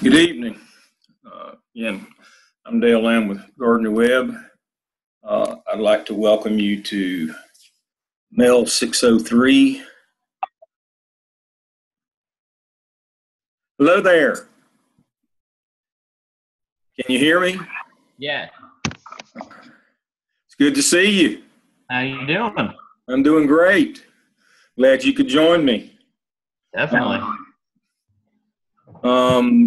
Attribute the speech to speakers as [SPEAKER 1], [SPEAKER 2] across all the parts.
[SPEAKER 1] Good evening. Again, I'm Dale Lamb with Gardner Webb. I'd like to welcome you to Mels 603. Hello there. Can you hear me?
[SPEAKER 2] Yeah.
[SPEAKER 1] It's good to see you.
[SPEAKER 2] How you doing?
[SPEAKER 1] I'm doing great. Glad you could join me.
[SPEAKER 2] Definitely.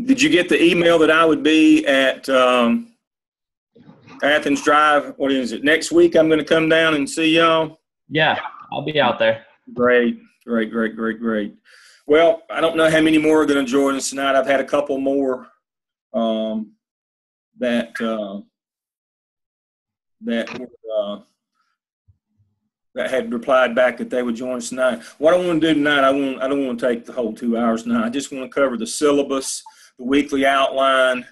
[SPEAKER 1] Did you get the email that I would be at Athens Drive? What is it? Next week I'm going to come down and see y'all.
[SPEAKER 2] Yeah, I'll be out there.
[SPEAKER 1] Great. Well, I don't know how many more are going to join us tonight. I've had a couple more that had replied back that they would join us tonight. What I want to do tonight, I don't want to take the whole 2 hours tonight. I just want to cover the syllabus, the weekly outline.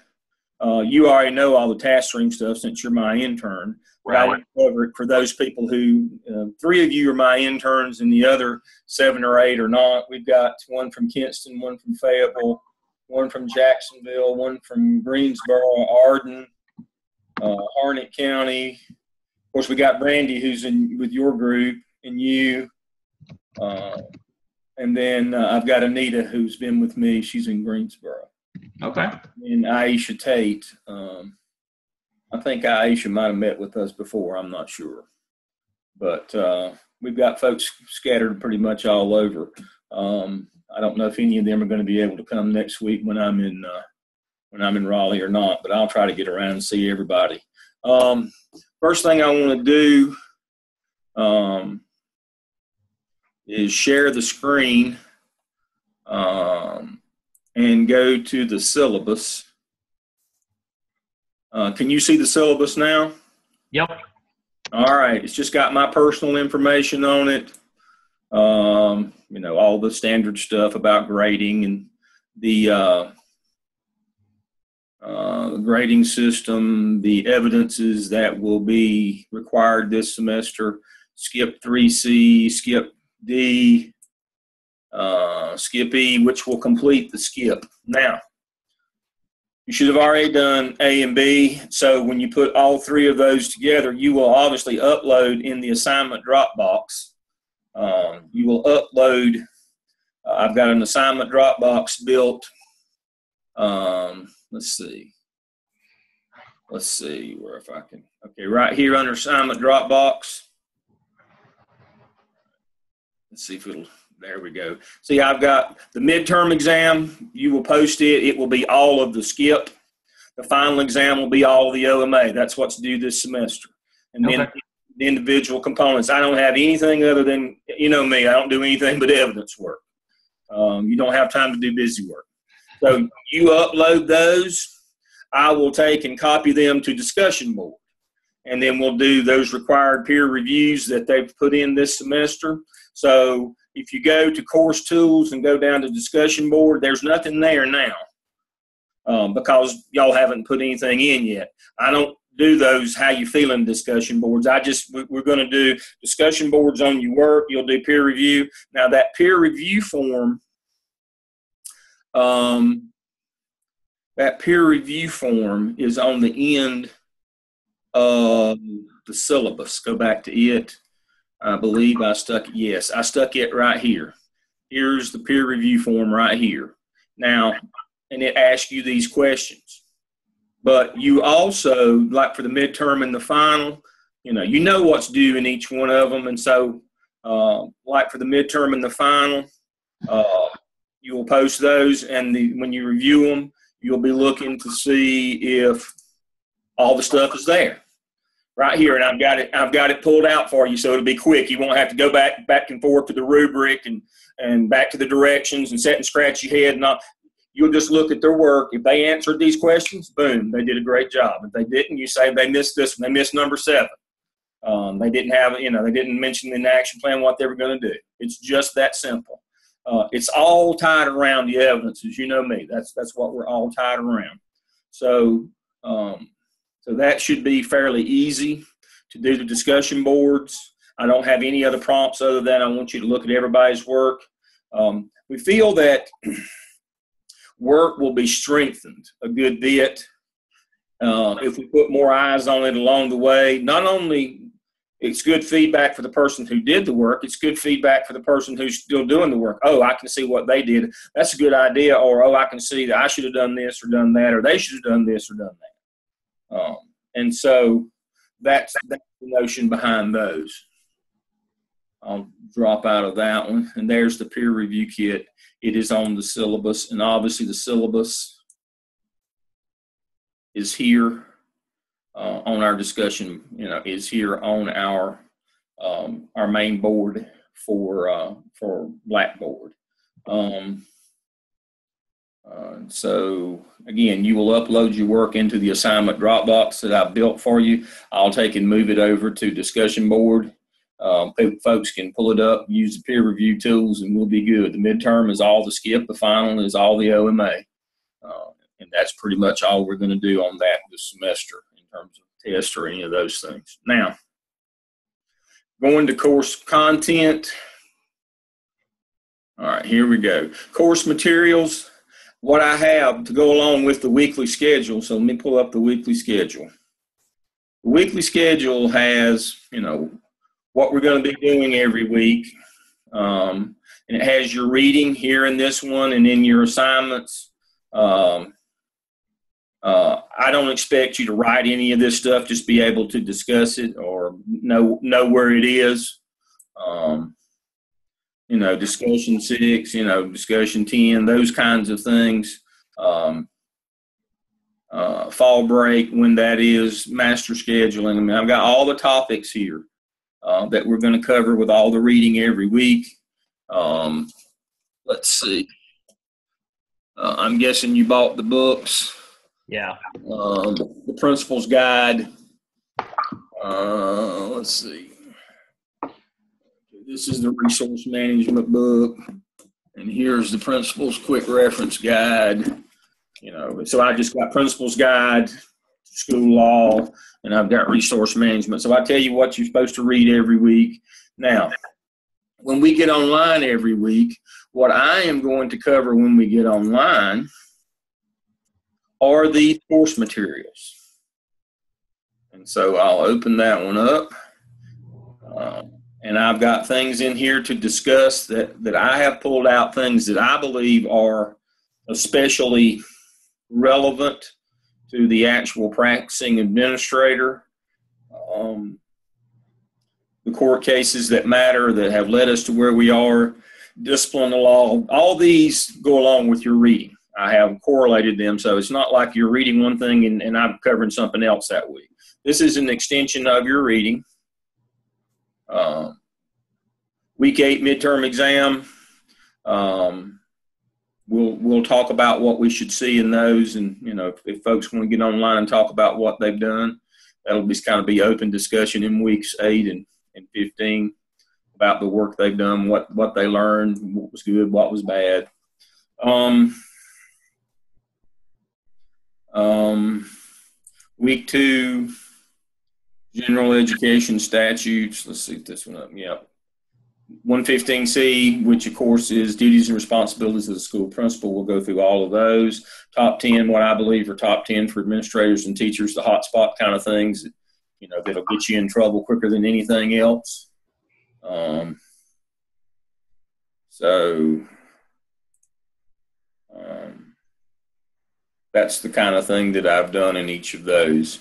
[SPEAKER 1] You already know all the task stream stuff since you're my intern. But I would cover it for those people who, 3 of you are my interns and the other 7 or 8 are not. We've got one from Kinston, one from Fayetteville, one from Jacksonville, one from Greensboro, Arden, Harnett County. Of course, we got Brandy, who's in with your group, and you. And then I've got Anita, who's been with me. She's in Greensboro.
[SPEAKER 2] Okay.
[SPEAKER 1] And Aisha Tate. I think Aisha might have met with us before. I'm not sure. But we've got folks scattered pretty much all over. I don't know if any of them are going to be able to come next week when I'm in Raleigh or not, but I'll try to get around and see everybody. First thing I want to do is share the screen and go to the syllabus. Can you see the syllabus now?
[SPEAKER 2] Yep.
[SPEAKER 1] All right. It's just got my personal information on it. All the standard stuff about grading and the grading system, the evidences that will be required this semester, skip 3C, skip D, skip E, which will complete the skip. Now, you should have already done A and B, so when you put all 3 of those together, you will obviously upload in the assignment Dropbox. You will upload, I've got an assignment Dropbox built. Let's see where if I can. Okay, right here under assignment Dropbox. Let's see if it'll, there we go. See, I've got the midterm exam. You will post it. It will be all of the skip. The final exam will be all of the OMA. That's what's due this semester. And then the individual components. I don't have anything other than, you know me, I don't do anything but evidence work. You don't have time to do busy work. So you upload those. I will take and copy them to discussion board. And then we'll do those required peer reviews that they've put in this semester. So if you go to course tools and go down to discussion board, there's nothing there now because y'all haven't put anything in yet. I don't do those how you feeling discussion boards. We're going to do discussion boards on your work. You'll do peer review. Now that peer review form, is on the end of the syllabus. Go back to it. I believe I stuck it right here. Here's the peer review form right here. Now, and it asks you these questions. But you also, like for the midterm and the final, you know what's due in each one of them. And so, like for the midterm and the final, you will post those. And when you review them, you'll be looking to see if all the stuff is there. Right here, and I've got it pulled out for you, so it'll be quick. You won't have to go back and forth to the rubric and back to the directions and sit and scratch your head and all. You'll just look at their work. If they answered these questions, boom, they did a great job. If they didn't, you say they missed this one. They missed number 7. They didn't have, they didn't mention in the action plan what they were going to do. It's just that simple. It's all tied around the evidence, as you know me. That's what we're all tied around. So that should be fairly easy to do the discussion boards. I don't have any other prompts other than I want you to look at everybody's work. We feel that work will be strengthened a good bit if we put more eyes on it along the way. Not only it's good feedback for the person who did the work, it's good feedback for the person who's still doing the work. Oh, I can see what they did. That's a good idea. Or, oh, I can see that I should have done this or done that, or they should have done this or done that. And so that's the notion behind those. I'll drop out of that one. And there's the peer review kit. It is on the syllabus. And obviously the syllabus is here on our discussion, is here on our main board for Blackboard. So again, you will upload your work into the assignment Dropbox that I've built for you. I'll take and move it over to discussion board. Folks can pull it up, use the peer review tools, and we'll be good. The midterm is all the skip. The final is all the OMA. And that's pretty much all we're going to do on that this semester in terms of tests or any of those things. Now, going to course content. All right, here we go. Course materials. What I have to go along with the weekly schedule. So let me pull up the weekly schedule. The weekly schedule has, what we're going to be doing every week. And it has your reading here in this one and in your assignments. I don't expect you to write any of this stuff, just be able to discuss it or know where it is. Discussion 6, discussion 10, those kinds of things. Fall break, when that is, master scheduling. I mean, I've got all the topics here that we're going to cover with all the reading every week. Let's see. I'm guessing you bought the books.
[SPEAKER 2] Yeah.
[SPEAKER 1] The principal's guide. Let's see. This is the resource management book, and here's the principal's quick reference guide. So I just got principal's guide, school law, and I've got resource management. So I tell you what you're supposed to read every week. Now, when we get online every week, what I am going to cover when we get online are the course materials. And so I'll open that one up. And I've got things in here to discuss that I have pulled out, things that I believe are especially relevant to the actual practicing administrator. The court cases that matter, that have led us to where we are, discipline, the law, all these go along with your reading. I have correlated them, so it's not like you're reading one thing and I'm covering something else that week. This is an extension of your reading. Week 8 midterm exam. We'll talk about what we should see in those, and if folks want to get online and talk about what they've done, that'll just kind of be open discussion in weeks 8 and 15 about the work they've done, what they learned, what was good, what was bad. Week 2, general education statutes. Let's see this one up. Yep. 115C, which of course is duties and responsibilities of the school principal. We'll go through all of those. Top 10, what I believe are top 10 for administrators and teachers, the hotspot kind of things, that'll get you in trouble quicker than anything else. That's the kind of thing that I've done in each of those.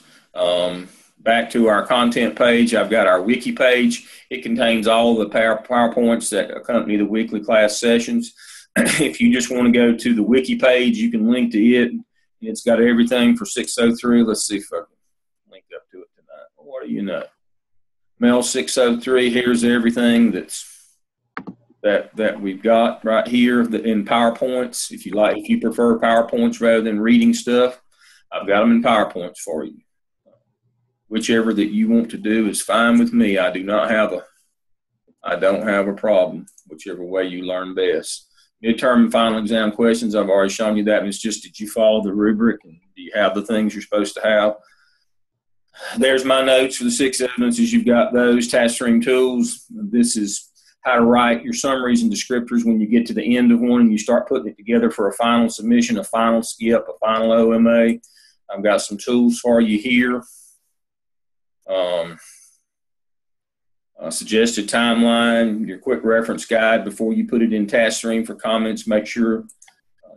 [SPEAKER 1] Back to our content page, I've got our wiki page. It contains all the PowerPoints that accompany the weekly class sessions. If you just want to go to the wiki page, you can link to it. It's got everything for 603. Let's see if I can link up to it tonight. What do you know? Mels 603, here's everything that we've got right here in PowerPoints. If you prefer PowerPoints rather than reading stuff, I've got them in PowerPoints for you. Whichever that you want to do is fine with me. I don't have a problem, whichever way you learn best. Midterm and final exam questions, I've already shown you that. And it's just that you follow the rubric and do you have the things you're supposed to have. There's my notes for the 6 evidences. You've got those. Task stream tools. This is how to write your summaries and descriptors when you get to the end of one and you start putting it together for a final submission, a final skip, a final OMA. I've got some tools for you here. A suggested timeline, your quick reference guide before you put it in task stream for comments. Make sure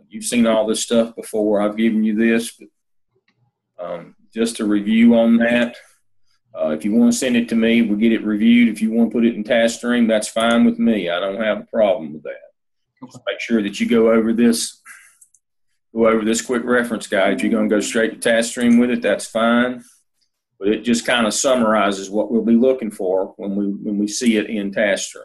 [SPEAKER 1] you've seen all this stuff before. I've given you this, but just a review on that. If you want to send it to me, we'll get it reviewed. If you want to put it in task stream, that's fine with me. I don't have a problem with that. Just make sure that you go over this quick reference guide. If you're going to go straight to task stream with it, that's fine. But it just kind of summarizes what we'll be looking for when we see it in task stream.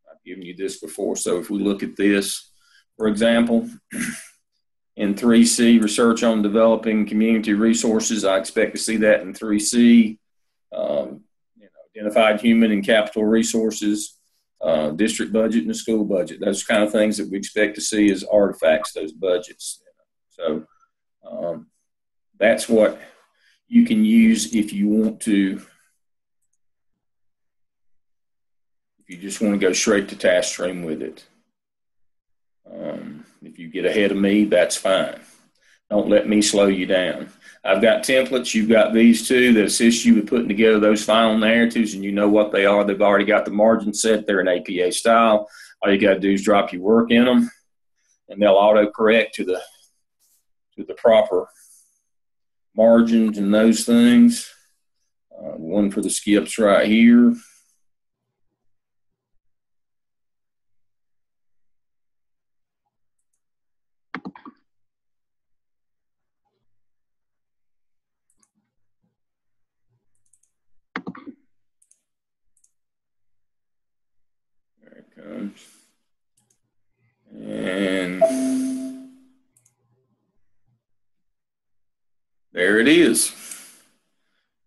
[SPEAKER 1] I've given you this before, so if we look at this, for example, in 3C, research on developing community resources, I expect to see that in 3C. Identified human and capital resources, district budget and the school budget. Those kind of things that we expect to see as artifacts, those budgets. So that's what you can use if you want to, if you just want to go straight to task stream with it. If you get ahead of me, that's fine. Don't let me slow you down. I've got templates. You've got these two that assist you with putting together those final narratives, and you know what they are. They've already got the margin set. They're in APA style. All you got to do is drop your work in them, and they'll auto-correct to the proper margins and those things. One for the skips right here. There it comes. And there it is.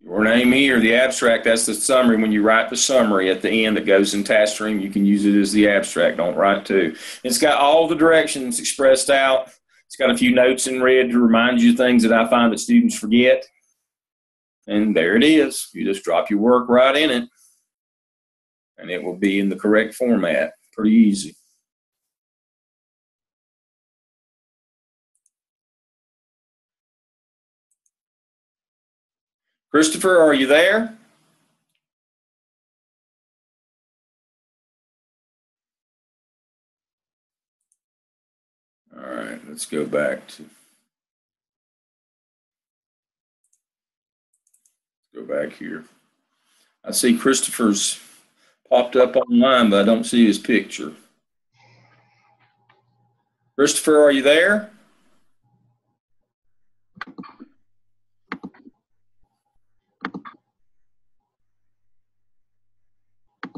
[SPEAKER 1] Your name here, the abstract, that's the summary. When you write the summary at the end that goes in task stream, you can use it as the abstract. Don't write two. It's got all the directions expressed out. It's got a few notes in red to remind you things that I find that students forget. And there it is. You just drop your work right in it, and it will be in the correct format. Pretty easy. Christopher, are you there? All right, let's go back here. I see Christopher's popped up online, but I don't see his picture. Christopher, are you there?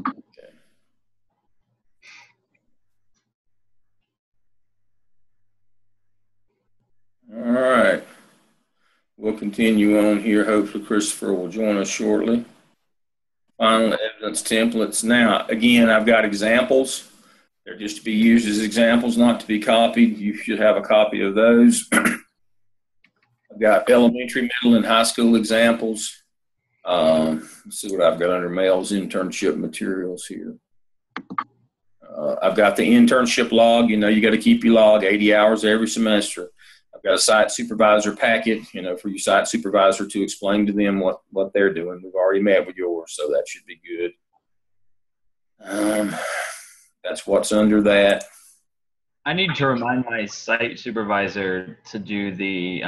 [SPEAKER 1] Okay. All right. We'll continue on here. Hopefully Christopher will join us shortly. Final evidence templates. Now, again, I've got examples. They're just to be used as examples, not to be copied. You should have a copy of those. I've got elementary, middle, and high school examples. Let's see what I've got under Mels internship materials here. I've got the internship log. You know, you got to keep your log 80 hours every semester. I've got a site supervisor packet, you know, for your site supervisor to explain to them what they're doing. We've already met with yours, so that should be good. That's what's under that.
[SPEAKER 2] I need to remind my site supervisor to do the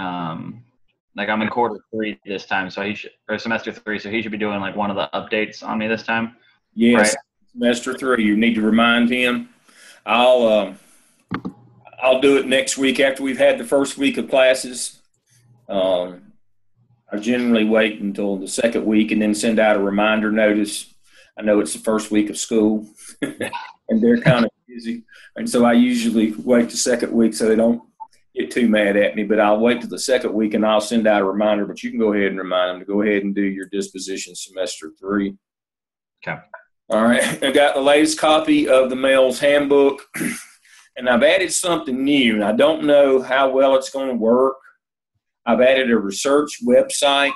[SPEAKER 2] like I'm in quarter 3 this time, so he should, or semester 3, so he should be doing like one of the updates on me this time.
[SPEAKER 1] Yes,
[SPEAKER 2] right?
[SPEAKER 1] Semester 3. You need to remind him. I'll do it next week after we've had the first week of classes. I generally wait until the second week and then send out a reminder notice. I know it's the first week of school, and they're kind of busy. And so I usually wait the second week so they don't get too mad at me. But I'll wait till the second week, and I'll send out a reminder. But you can go ahead and remind them to go ahead and do your disposition semester 3.
[SPEAKER 2] Okay.
[SPEAKER 1] All right. I got the latest copy of the Mels handbook. And I've added something new, and I don't know how well it's going to work. I've added a research website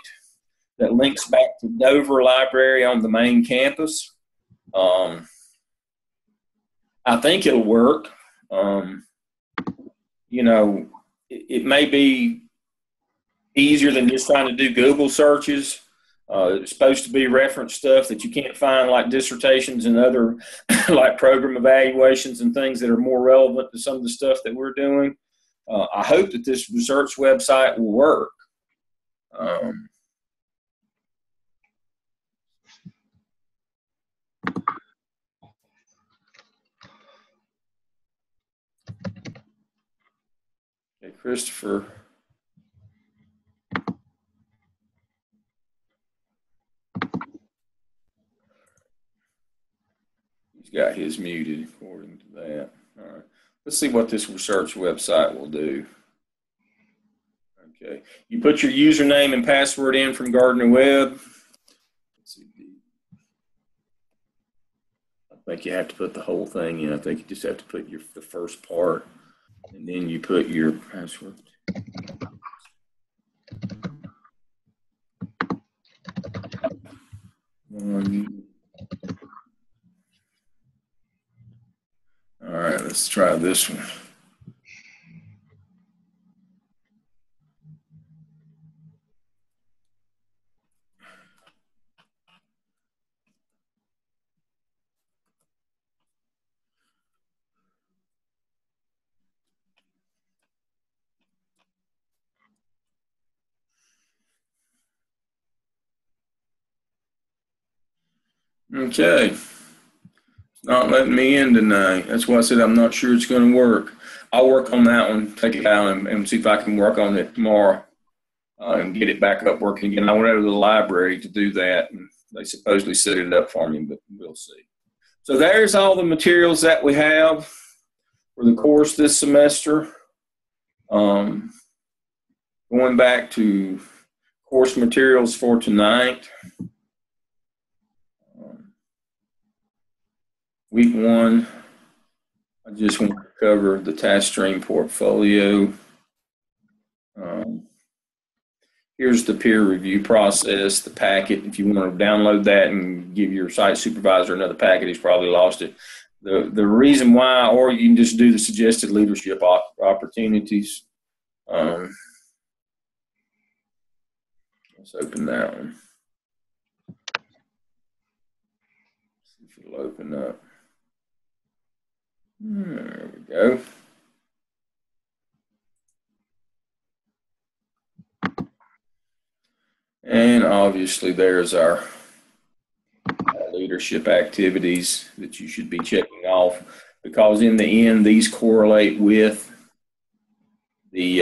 [SPEAKER 1] that links back to Dover Library on the main campus. I think it'll work. It may be easier than just trying to do Google searches. It's supposed to be reference stuff that you can't find, like dissertations and other like program evaluations and things that are more relevant to some of the stuff that we're doing. I hope that this research website will work. Okay, Christopher. He's got his muted according to that. All right. Let's see what this research website will do. Okay. You put your username and password in from Gardner Web. Let's see. I think you have to put the whole thing in. I think you just have to put the first part, and then you put your password. All right, let's try this one. Okay. It's not letting me in tonight. That's why I said I'm not sure it's going to work. I'll work on that one, take it down, and see if I can work on it tomorrow and get it back up working again. I went over to the library to do that, and they supposedly set it up for me, but we'll see. So there's all the materials that we have for the course this semester. Going back to course materials for tonight. Week 1, I just want to cover the task stream portfolio. Here's the peer review process, the packet. If you want to download that and give your site supervisor another packet, he's probably lost it. The reason why, or you can just do the suggested leadership opportunities. Let's open that one. See if it'll open up. There we go. And obviously there's our leadership activities that you should be checking off, because in the end these correlate with the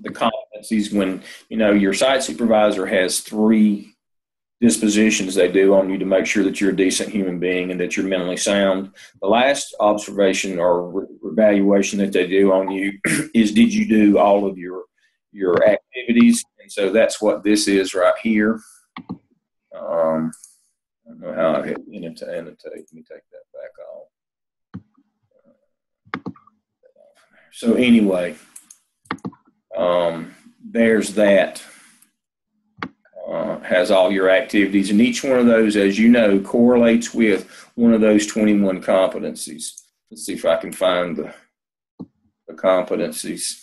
[SPEAKER 1] competencies. When your site supervisor has 3 dispositions they do on you to make sure that you're a decent human being and that you're mentally sound. The last observation or evaluation that they do on you is, did you do all of your activities? And so that's what this is right here. I don't know how I hit annotate. Let me take that back off. So anyway, there's that. Has all your activities, and each one of those, as you know, correlates with one of those 21 competencies. Let's see if I can find the competencies.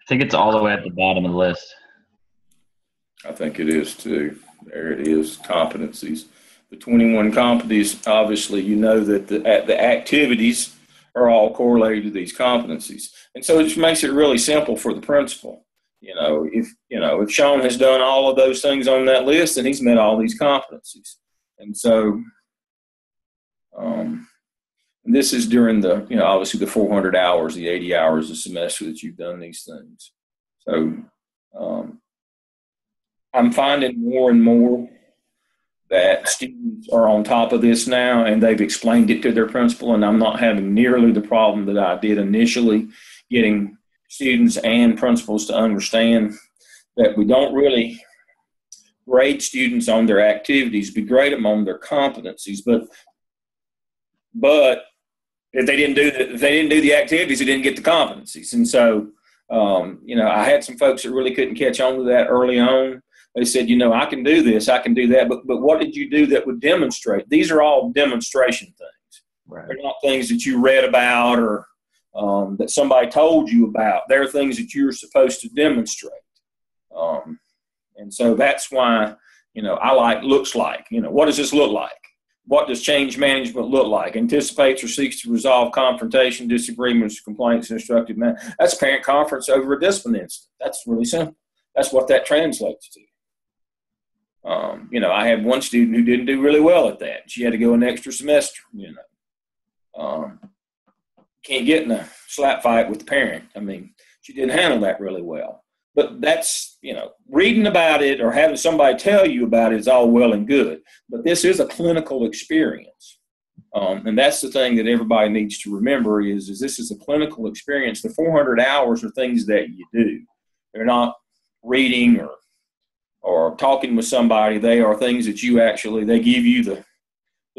[SPEAKER 2] I think it's all the way at the bottom of the list.
[SPEAKER 1] I think it is too. There it is, competencies. The 21 competencies, obviously, you know that the activities are all correlated to these competencies. And so it just makes it really simple for the principal. If Sean has done all of those things on that list, then he's met all these competencies. And so this is during the, obviously the 400 hours, the 80 hours a semester that you've done these things. So I'm finding more and more that students are on top of this now, and they've explained it to their principal, and I'm not having nearly the problem that I did initially getting students and principals to understand that we don't really grade students on their activities. We grade them on their competencies, but if they didn't do the activities, they didn't get the competencies. And so, I had some folks that really couldn't catch on to that early on. They said, I can do this, I can do that, but what did you do that would demonstrate? These are all demonstration things.
[SPEAKER 2] Right.
[SPEAKER 1] They're not things that you read about or that somebody told you about. They're things that you're supposed to demonstrate. And so that's why, I like looks like. What does this look like? What does change management look like? Anticipates or seeks to resolve confrontation, disagreements, complaints, and instructive manner. That's parent conference over a discipline incident. That's really simple. That's what that translates to. I had one student who didn't do really well at that. She had to go an extra semester. Can't get in a slap fight with the parent. I mean, she didn't handle that really well. But that's, reading about it or having somebody tell you about it is all well and good. But this is a clinical experience. And that's the thing that everybody needs to remember is this is a clinical experience. The 400 hours are things that you do. They're not reading or talking with somebody. They are things that they give you the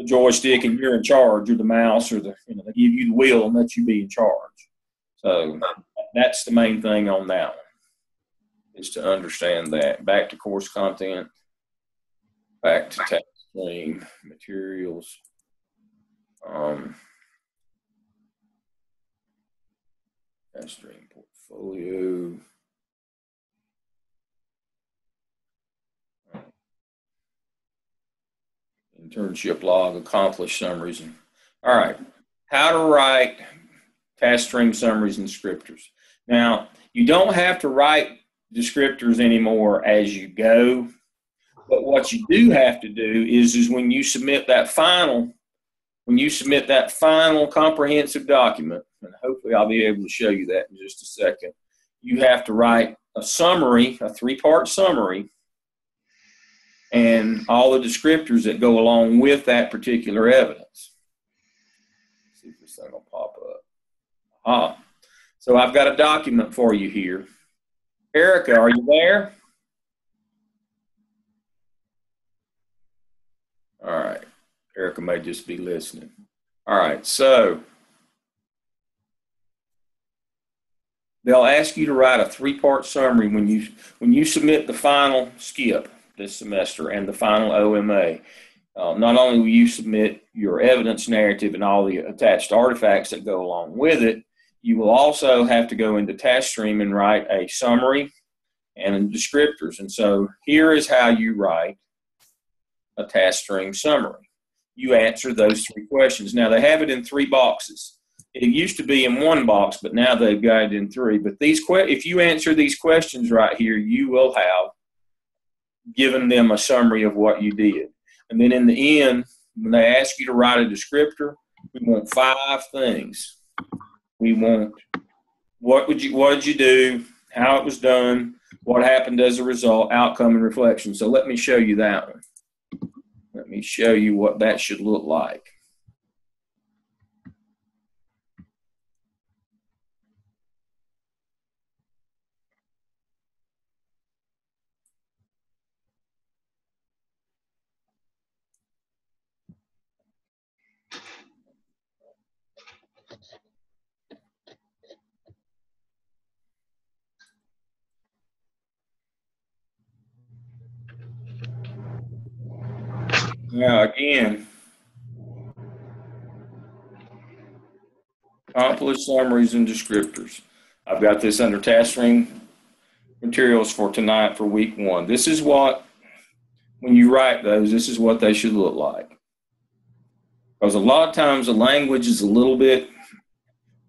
[SPEAKER 1] joystick and you're in charge, or the mouse, or they give you the wheel and let you be in charge. So that's the main thing on that one, is to understand that. Back to course content, back to task stream, materials. Task stream portfolio. Internship log, accomplished summaries. All right, how to write task stream summaries and descriptors. Now, you don't have to write descriptors anymore as you go, but what you do have to do is when you submit that final comprehensive document, and hopefully I'll be able to show you that in just a second, you have to write a summary, a 3-part summary, and all the descriptors that go along with that particular evidence. Let's see if this thing will pop up. So I've got a document for you here. Erica, are you there? All right. Erica may just be listening. All right. So they'll ask you to write a 3-part summary when you submit the final skip this semester and the final OMA. Not only will you submit your evidence narrative and all the attached artifacts that go along with it, you will also have to go into TaskStream and write a summary and descriptors. And so here is how you write a TaskStream summary. You answer those 3 questions. Now, they have it in 3 boxes. It used to be in 1 box, but now they've got it in 3. But if you answer these questions right here, you will have given them a summary of what you did. And then in the end, when they ask you to write a descriptor, we want 5 things. We want what did you do, how it was done, what happened as a result, outcome, and reflection. So let me show you that one. Let me show you what that should look like. Now, again, accomplished summaries and descriptors. I've got this under TaskStream materials for tonight for week 1. This is what, when you write those, this is what they should look like. Because a lot of times the language is a little bit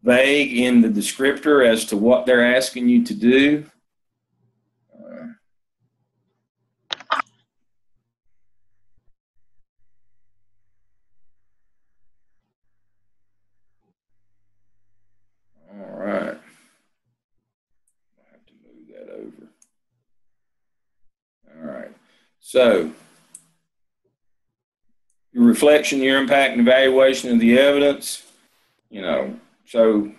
[SPEAKER 1] vague in the descriptor as to what they're asking you to do. All right. I'll have to move that over. All right. So, your reflection, your impact, and evaluation of the evidence. So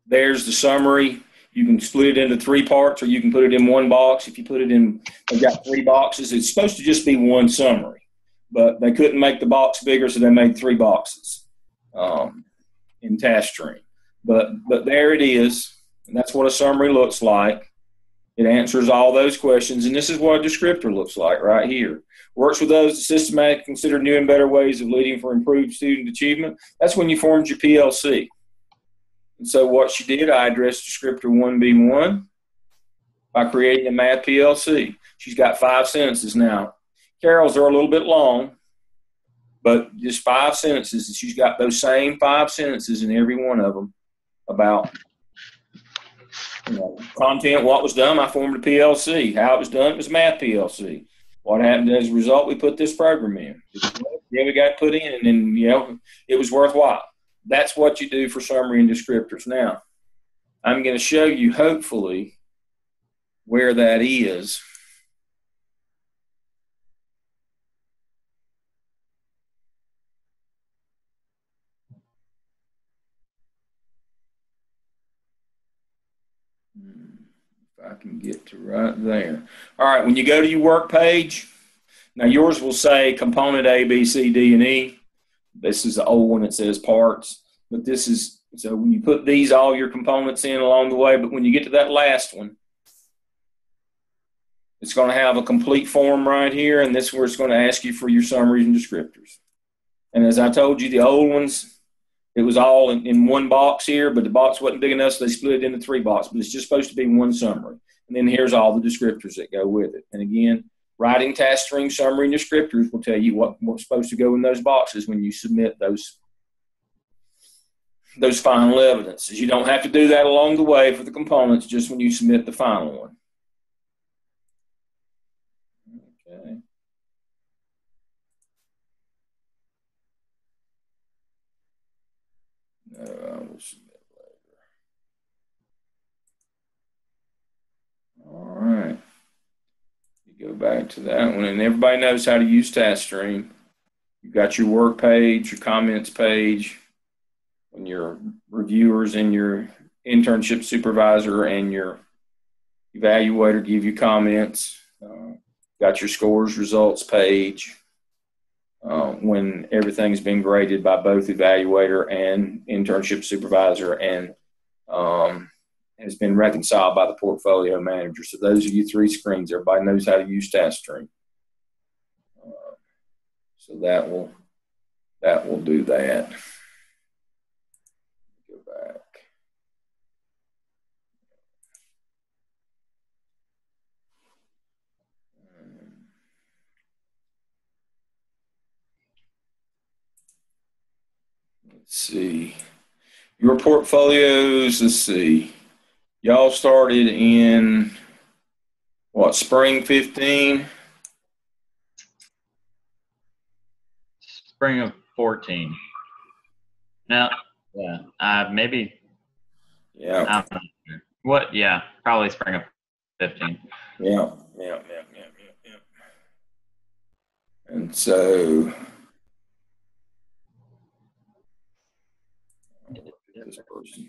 [SPEAKER 1] there's the summary. You can split it into 3 parts, or you can put it in one box. If you put it in, they've got 3 boxes. It's supposed to just be one summary, but they couldn't make the box bigger, so they made 3 boxes in TaskStream. But there it is, and that's what a summary looks like. It answers all those questions, and this is what a descriptor looks like right here. Works with those to systematically consider new and better ways of leading for improved student achievement. That's when you formed your PLC. And so what she did, I addressed descriptor 1B1 by creating a math PLC. She's got 5 sentences now. Carol's are a little bit long, but just 5 sentences, and she's got those same 5 sentences in every one of them about content, what was done. I formed a PLC. How it was done, it was math PLC. What happened as a result, we put this program in. Yeah, we got put in, and then, it was worthwhile. That's what you do for summary and descriptors. Now, I'm going to show you, hopefully, where that is. If I can get to right there. All right, when you go to your work page, now yours will say component A, B, C, D, and E. This is the old one that says parts. But this is, so when you put these, all your components in along the way, but when you get to that last one, it's going to have a complete form right here, and this is where it's going to ask you for your summaries and descriptors. And as I told you, the old ones, it was all in one box here, but the box wasn't big enough, so they split it into 3 boxes. But it's just supposed to be one summary. And then here's all the descriptors that go with it. And again, writing TaskStream summary and descriptors will tell you what's supposed to go in those boxes when you submit those final evidences. You don't have to do that along the way for the components, just when you submit the final one. Okay. No, I will submit later. All right. You go back to that one, and everybody knows how to use TaskStream. You've got your work page, your comments page, and your reviewers and your internship supervisor and your evaluator give you comments. Got your scores results page when everything's been graded by both evaluator and internship supervisor and has been reconciled by the portfolio manager. So those are your 3 screens. Everybody knows how to use TaskStream. So that will do that. Go back. Let's see. Your portfolios, let's see. Y'all started in, what, spring 15?
[SPEAKER 2] Spring of 14. No, yeah, maybe.
[SPEAKER 1] Yeah.
[SPEAKER 2] What? Yeah, probably spring of 15.
[SPEAKER 1] Yeah. And so, this person.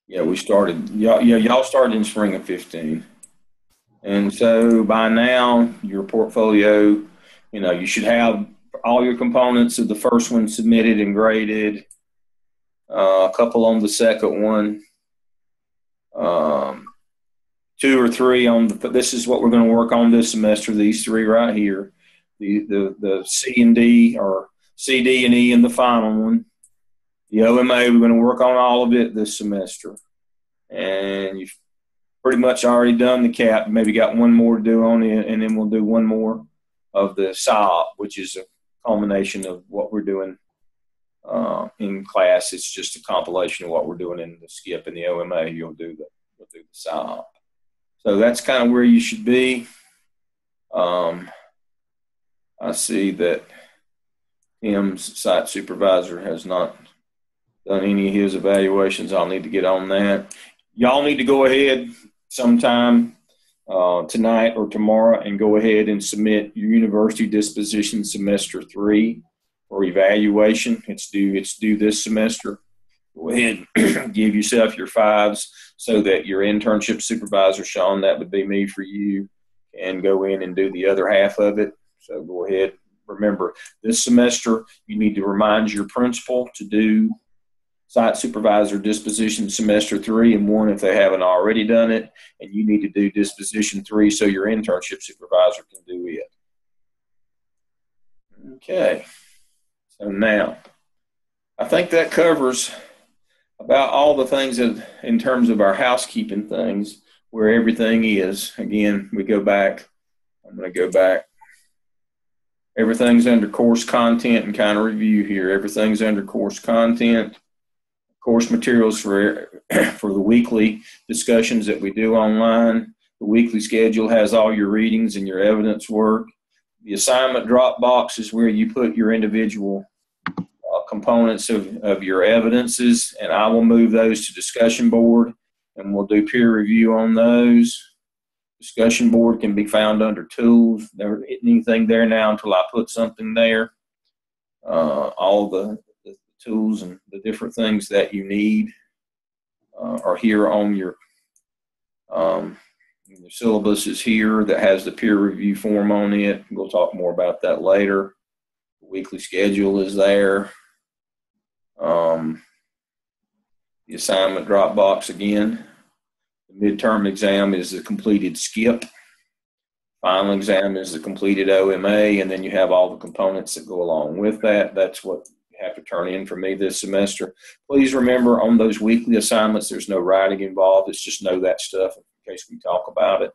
[SPEAKER 1] Yeah, we started. Y'all started in spring of 15, and so by now your portfolio, you should have all your components of the first one submitted and graded. A couple on the second one. 2 or 3 on the. This is what we're going to work on this semester. These 3 right here, the C and D, or C, D, and E in the final one. The OMA, we're going to work on all of it this semester. And you've pretty much already done the CAP. Maybe got one more to do on it, and then we'll do one more of the SIOP, which is a culmination of what we're doing in class. It's just a compilation of what we're doing in the SCIP and the OMA. We'll do the SIOP. So that's kind of where you should be. I see that Tim's site supervisor has not done any of his evaluations. I'll need to get on that. Y'all need to go ahead sometime tonight or tomorrow and go ahead and submit your university disposition semester 3 for evaluation. It's due this semester. go ahead and give yourself your 5s so that your internship supervisor, Sean, that would be me for you, and go in and do the other half of it. So go ahead. Remember, this semester, you need to remind your principal to do site supervisor disposition semester 3 and 1 if they haven't already done it, and you need to do disposition 3 so your internship supervisor can do it. Okay, so now I think that covers about all the things that, in terms of our housekeeping things, where everything is. Again, we go back. I'm going to go back. Everything's under course content and kind of review here. Everything's under course content. Course materials for the weekly discussions that we do online. The weekly schedule has all your readings and your evidence work. The assignment drop box is where you put your individual components of your evidences, and I will move those to discussion board, and we'll do peer review on those. Discussion board can be found under tools. There isn't anything there now until I put something there. All the tools and the different things that you need are here on your the syllabus is here that has the peer review form on it. We'll talk more about that later. The weekly schedule is there. The assignment drop box again. The midterm exam is the completed skip. Final exam is the completed OMA, and then you have all the components that go along with that. That's what you have to turn in for me this semester. Please remember, on those weekly assignments, there's no writing involved. It's just know that stuff in case we talk about it.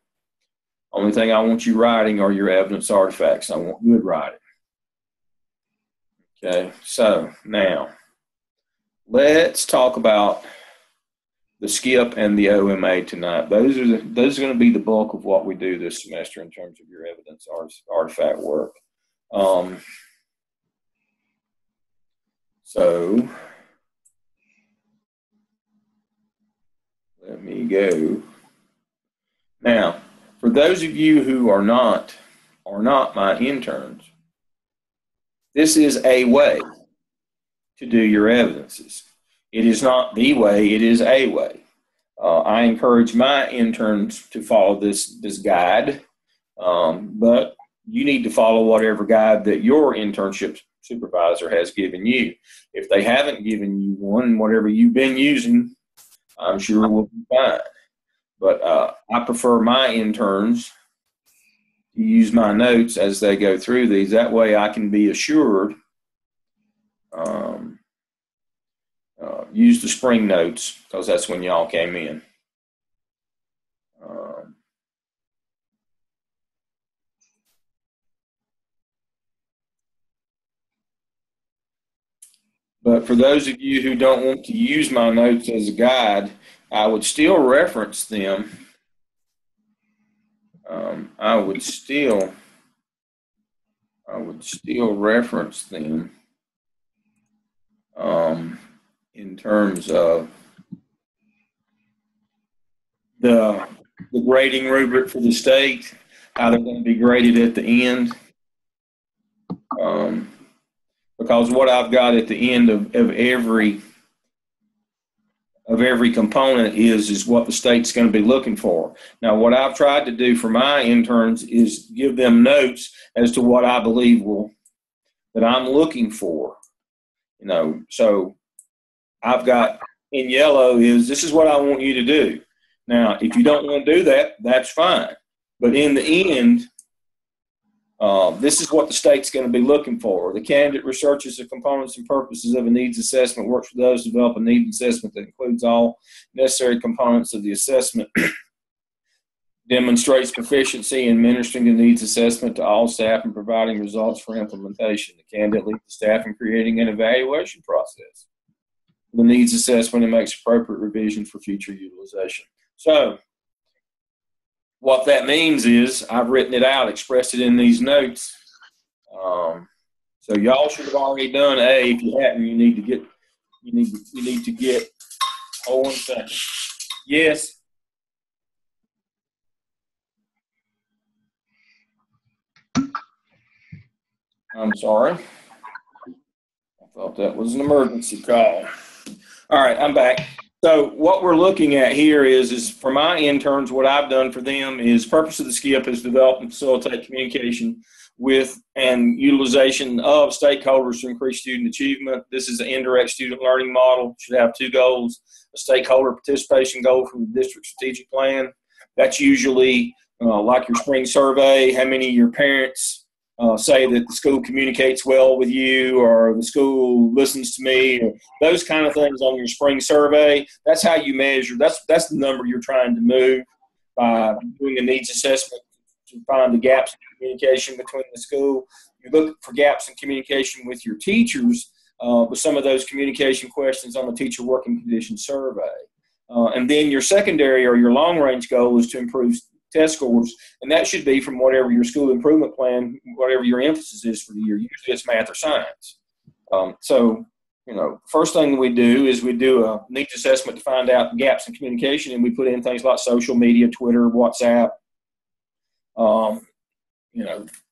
[SPEAKER 1] Only thing I want you writing are your evidence artifacts. I want good writing. Okay, so now let's talk about the skip and the OMA tonight. Those are going to be the bulk of what we do this semester in terms of your evidence artifact work. So let me go. Now, for those of you who are not my interns, this is a way to do your evidences. It is not the way, it is a way. I encourage my interns to follow this guide, but you need to follow whatever guide that your internship supervisor has given you. If they haven't given you one, whatever you've been using, I'm sure will be fine. But I prefer my interns to use my notes as they go through these. That way I can be assured. Use the spring notes because that's when y'all came in. But for those of you who don't want to use my notes as a guide, I would still reference them. I would still reference them in terms of the grading rubric for the state, how they're going to be graded at the end. Because what I've got at the end of every component is what the state's going to be looking for. Now, what I've tried to do for my interns is give them notes as to what I believe that I'm looking for. So I've got in yellow this is what I want you to do. Now, if you don't want to do that, that's fine. But in the end, this is what the state's going to be looking for. The candidate researches the components and purposes of a needs assessment, works with those to develop a needs assessment that includes all necessary components of the assessment, demonstrates proficiency in administering the needs assessment to all staff and providing results for implementation. The candidate leads the staff in creating an evaluation process for the needs assessment and makes appropriate revision for future utilization. So what that means is I've written it out, expressed it in these notes. So y'all should have already done A. If you hadn't, you need to get. Hold on a second. Yes. I'm sorry. I thought that was an emergency call. All right, I'm back. So what we're looking at here is for my interns, what I've done for them is purpose of the skip is develop and facilitate communication with and utilization of stakeholders to increase student achievement. This is an indirect student learning model. Should have two goals: a stakeholder participation goal from the district strategic plan. That's usually like your spring survey, how many of your parents say that the school communicates well with you, or the school listens to me, or those kind of things on your spring survey. That's how you measure. That's the number you're trying to move by doing a needs assessment to find the gaps in communication between the school. You look for gaps in communication with your teachers with some of those communication questions on the teacher working conditions survey. And then your secondary or your long-range goal is to improve test scores, and that should be from whatever your school improvement plan, whatever your emphasis is for the year. Usually it's math or science. So, first thing we do is we do a needs assessment to find out gaps in communication, and we put in things like social media, Twitter, WhatsApp,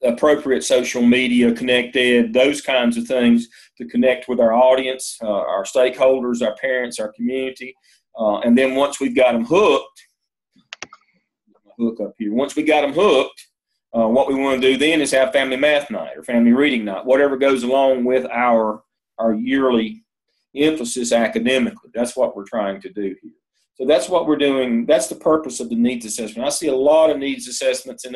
[SPEAKER 1] appropriate social media, connected, those kinds of things to connect with our audience, our stakeholders, our parents, our community. And then once we've got them hooked, once we got them hooked, what we want to do then is have family math night or family reading night, whatever goes along with our yearly emphasis academically. That's what we're trying to do here. So that's what we're doing. That's the purpose of the needs assessment. I see a lot of needs assessments in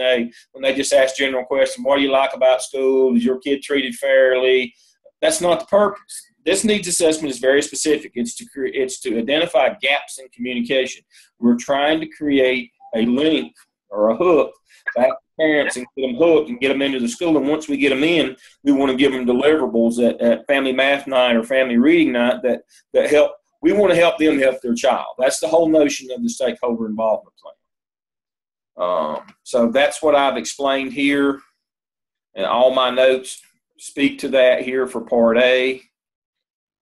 [SPEAKER 1] when they just ask general questions. What do you like about school? Is your kid treated fairly? That's not the purpose. This needs assessment is very specific. It's to identify gaps in communication. We're trying to create a link or a hook back to parents and get them hooked and get them into the school. And once we get them in, we want to give them deliverables at family math night or family reading night that help. We want to help them help their child. That's the whole notion of the stakeholder involvement plan. So that's what I've explained here, and all my notes speak to that here for Part A.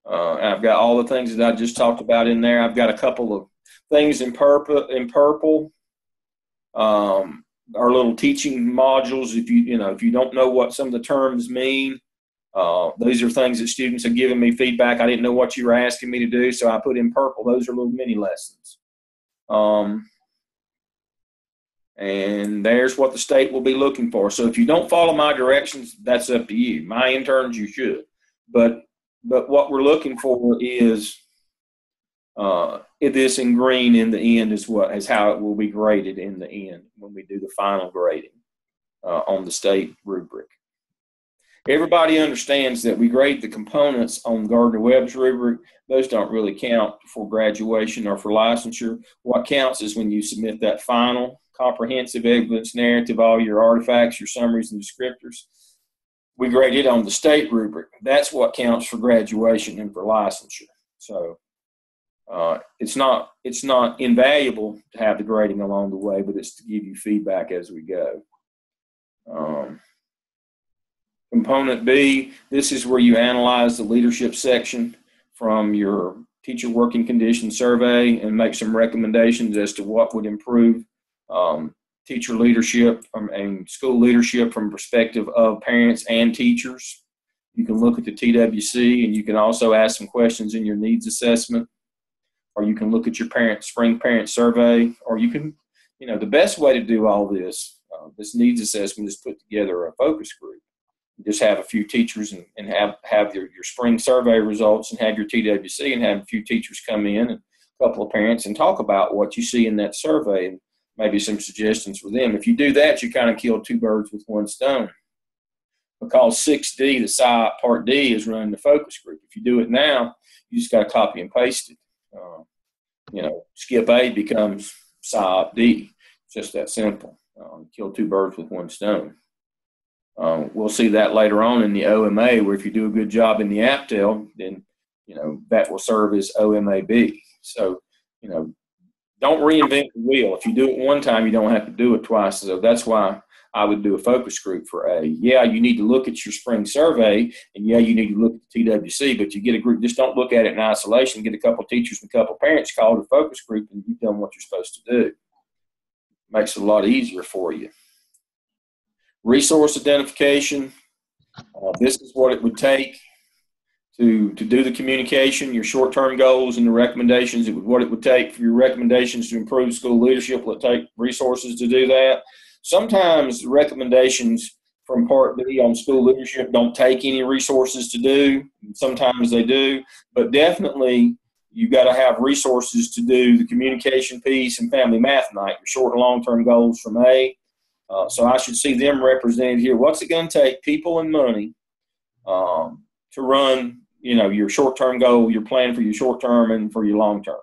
[SPEAKER 1] And I've got all the things that I just talked about in there. I've got a couple of things in purple. Our little teaching modules. If you don't know what some of the terms mean, those are things that students have given me feedback. I didn't know what you were asking me to do, so I put in purple. Those are little mini lessons. And there's what the state will be looking for. So if you don't follow my directions, that's up to you. My interns, you should. But what we're looking for is this in green in the end is how it will be graded in the end when we do the final grading on the state rubric. Everybody understands that we grade the components on Gardner-Webb's rubric. Those don't really count for graduation or for licensure. What counts is when you submit that final comprehensive evidence narrative, all your artifacts, your summaries, and descriptors. We grade it on the state rubric. That's what counts for graduation and for licensure. So it's not invaluable to have the grading along the way, but it's to give you feedback as we go. Component B, this is where you analyze the leadership section from your teacher working condition survey and make some recommendations as to what would improve teacher leadership and school leadership from the perspective of parents and teachers. You can look at the TWC, and you can also ask some questions in your needs assessment, or you can look at your spring parent survey, or you can, the best way to do all this needs assessment is put together a focus group. Just have a few teachers and have your spring survey results and have your TWC and have a few teachers come in and a couple of parents and talk about what you see in that survey and maybe some suggestions for them. If you do that, you kind of kill two birds with one stone. Because 6D, the SIOP Part D, is running the focus group. If you do it now, you just got to copy and paste it. Skip A becomes SIOP D. It's just that simple. Kill two birds with one stone. We'll see that later on in the OMA, where if you do a good job in the APTEL, then, that will serve as OMAB. So, don't reinvent the wheel. If you do it one time, you don't have to do it twice. So that's why I would do a focus group for A. Yeah, you need to look at your spring survey, and yeah, you need to look at the TWC, but you get a group. Just don't look at it in isolation. Get a couple of teachers and a couple of parents called a focus group, and you've done what you're supposed to do. Makes it a lot easier for you. Resource identification. This is what it would take to do the communication, your short-term goals, and the recommendations. What it would take for your recommendations to improve school leadership. Will it take resources to do that? Sometimes the recommendations from Part B on school leadership don't take any resources to do. Sometimes they do, but definitely you got to have resources to do the communication piece and family math night, your short and long-term goals from A. So I should see them represented here. What's it going to take, people and money, to run, your short-term goal, your plan for your short-term and for your long-term.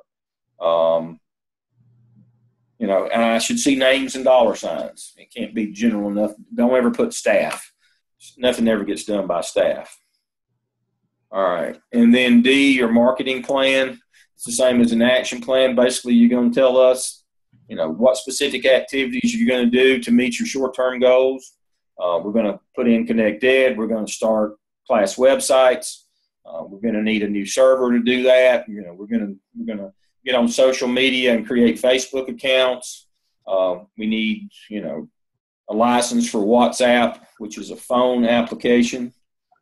[SPEAKER 1] And I should see names and dollar signs. It can't be general enough. Don't ever put staff. Nothing ever gets done by staff. All right. And then D, your marketing plan. It's the same as an action plan. Basically, you're going to tell us, what specific activities you're going to do to meet your short-term goals. We're going to put in Connect Ed. We're going to start class websites. We're going to need a new server to do that. We're going to get on social media and create Facebook accounts. We need, a license for WhatsApp, which is a phone application,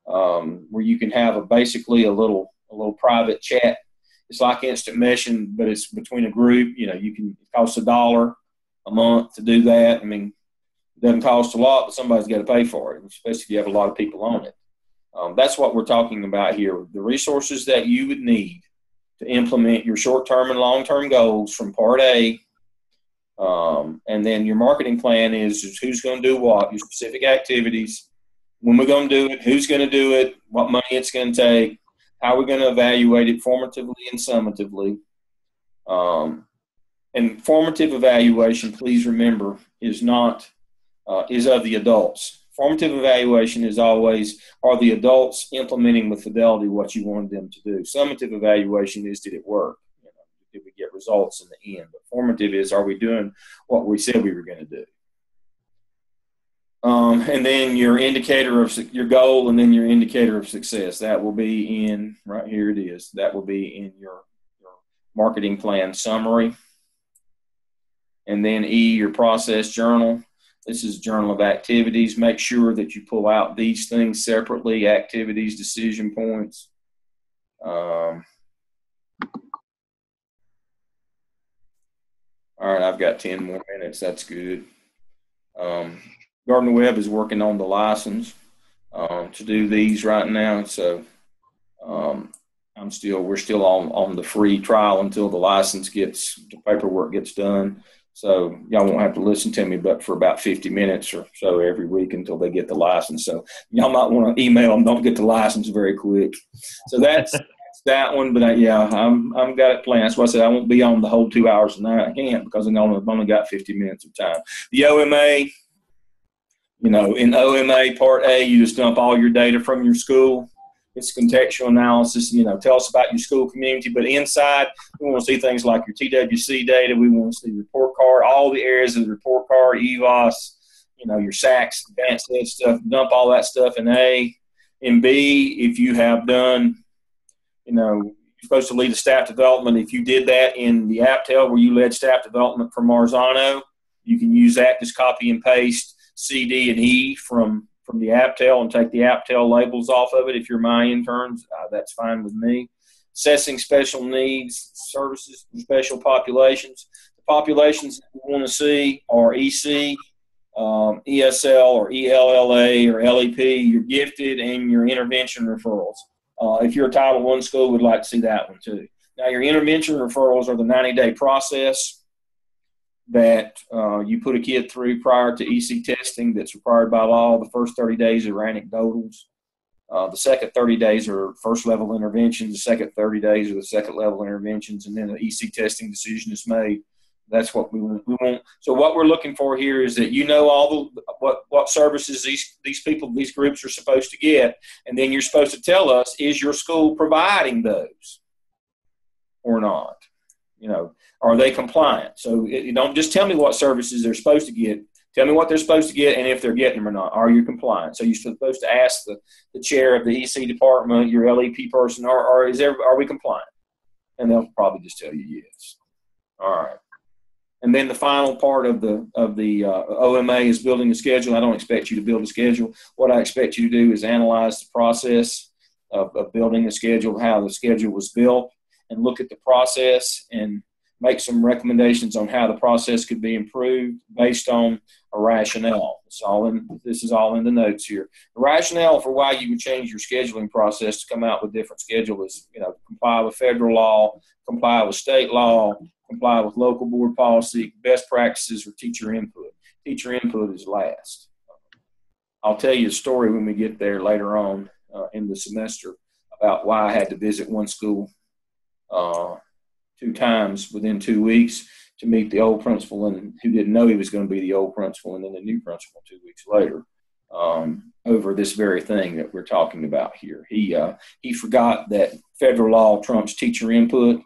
[SPEAKER 1] where you can have basically a little private chat. It's like instant messaging, but it's between a group. It costs $1 a month to do that. I mean, it doesn't cost a lot, but somebody's got to pay for it, especially if you have a lot of people on it. That's what we're talking about here. The resources that you would need to implement your short-term and long-term goals from Part A. And then your marketing plan is who's going to do what, your specific activities, when we're going to do it, who's going to do it, what money it's going to take, how we're going to evaluate it formatively and summatively. And formative evaluation, please remember, is of the adults. Formative evaluation is always, are the adults implementing with fidelity what you wanted them to do? Summative evaluation is, did it work? Did we get results in the end? But formative is, are we doing what we said we were going to do? And then your indicator of your goal, and then your indicator of success. That will be in, right here it is, that will be in your marketing plan summary. And then E, your process journal. This is journal of activities. Make sure that you pull out these things separately: activities, decision points. All right, I've got 10 more minutes. That's good. Gardner Webb is working on the license to do these right now. So we're still on the free trial until the paperwork gets done. So y'all won't have to listen to me but for about 50 minutes or so every week until they get the license. So y'all might want to email them, don't get the license very quick. So that's that one. But I'm got it planned. That's why I said I won't be on the whole 2 hours tonight. I can't, because I've only got 50 minutes of time. The OMA, in OMA Part A, you just dump all your data from your school. It's contextual analysis, tell us about your school community. But inside, we want to see things like your TWC data. We want to see report card, all the areas of the report card, EVOS, your SACs, advanced ed stuff. Dump all that stuff in A. In B, if you have done, you're supposed to lead the staff development. If you did that in the AppTel where you led staff development from Marzano, you can use that, just copy and paste C, D, and E from the AppTel and take the AppTel labels off of it. If you're my interns, that's fine with me. Assessing special needs services for special populations. The populations that we want to see are EC, ESL, or ELLA, or LEP, your gifted, and your intervention referrals. If you're a Title I school, we'd like to see that one too. Now, your intervention referrals are the 90-day process that you put a kid through prior to EC testing that's required by law. The first 30 days are anecdotals. The second 30 days are first-level interventions. The second 30 days are the second-level interventions, and then the EC testing decision is made. That's what we want. So what we're looking for here is that all what services these groups are supposed to get, and then you're supposed to tell us, is your school providing those or not? Are they compliant? So you don't just tell me what services they're supposed to get. Tell me what they're supposed to get and if they're getting them or not. Are you compliant? So you're supposed to ask the chair of the EC department, your LEP person, are we compliant? And they'll probably just tell you yes. All right. And then the final part of the OMA is building a schedule. I don't expect you to build a schedule. What I expect you to do is analyze the process of building the schedule, how the schedule was built, and look at the process and make some recommendations on how the process could be improved based on a rationale. This is all in the notes here. The rationale for why you would change your scheduling process to come out with different schedule is, comply with federal law, comply with state law, comply with local board policy, best practices, or teacher input. Teacher input is last. I'll tell you a story when we get there later on in the semester about why I had to visit one school 2 times within 2 weeks to meet the old principal, and who didn't know he was going to be the old principal and then the new principal 2 weeks later over this very thing that we're talking about here. He forgot that federal law trumps teacher input,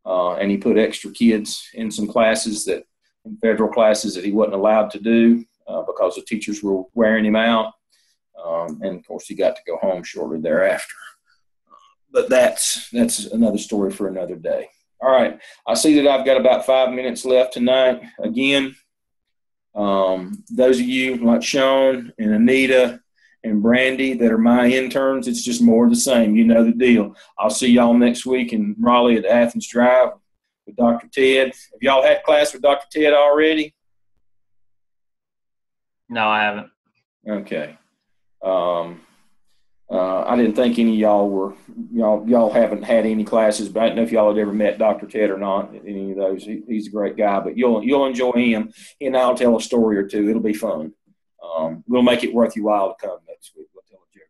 [SPEAKER 1] and he put extra kids in some classes in federal classes that he wasn't allowed to do because the teachers were wearing him out. And of course, he got to go home shortly thereafter. But that's another story for another day. All right. I see that I've got about 5 minutes left tonight. Again, those of you like Sean and Anita and Brandy that are my interns, it's just more of the same. You know the deal. I'll see y'all next week in Raleigh at Athens Drive with Dr. Ted. Have y'all had class with Dr. Ted already?
[SPEAKER 2] No, I haven't.
[SPEAKER 1] Okay. I didn't think any of y'all haven't had any classes, but I don't know if y'all had ever met Dr. Ted or not. Any of those? He's a great guy, but you'll enjoy him. He and I'll tell a story or two. It'll be fun. We'll make it worth your while to come next week. We'll tell a joke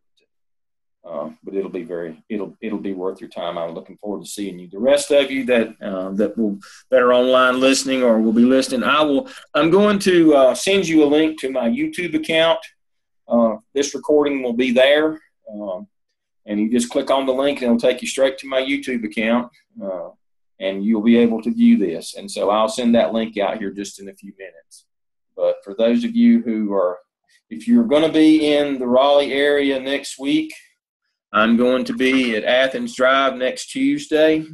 [SPEAKER 1] or two. But it'll be worth your time. I'm looking forward to seeing you. The rest of you that are online listening or will be listening, I'm going to send you a link to my YouTube account. This recording will be there. And you just click on the link and it'll take you straight to my YouTube account, and you'll be able to view this. And so I'll send that link out here just in a few minutes. But for those of you if you're going to be in the Raleigh area next week, I'm going to be at Athens Drive next Tuesday.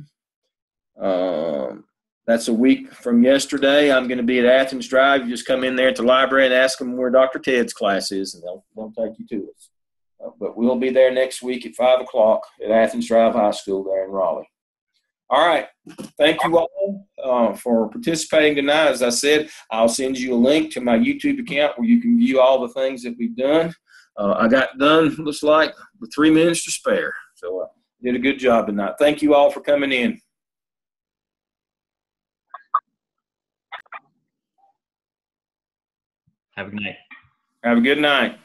[SPEAKER 1] That's a week from yesterday. I'm going to be at Athens Drive. You just come in there at the library and ask them where Dr. Ted's class is, and they'll take you to us. But we'll be there next week at 5 o'clock at Athens Drive High School there in Raleigh. All right. Thank you all for participating tonight. As I said, I'll send you a link to my YouTube account where you can view all the things that we've done. I got done, looks like, with 3 minutes to spare. So I did a good job tonight. Thank you all for coming in.
[SPEAKER 2] Have a good night.
[SPEAKER 1] Have a good night.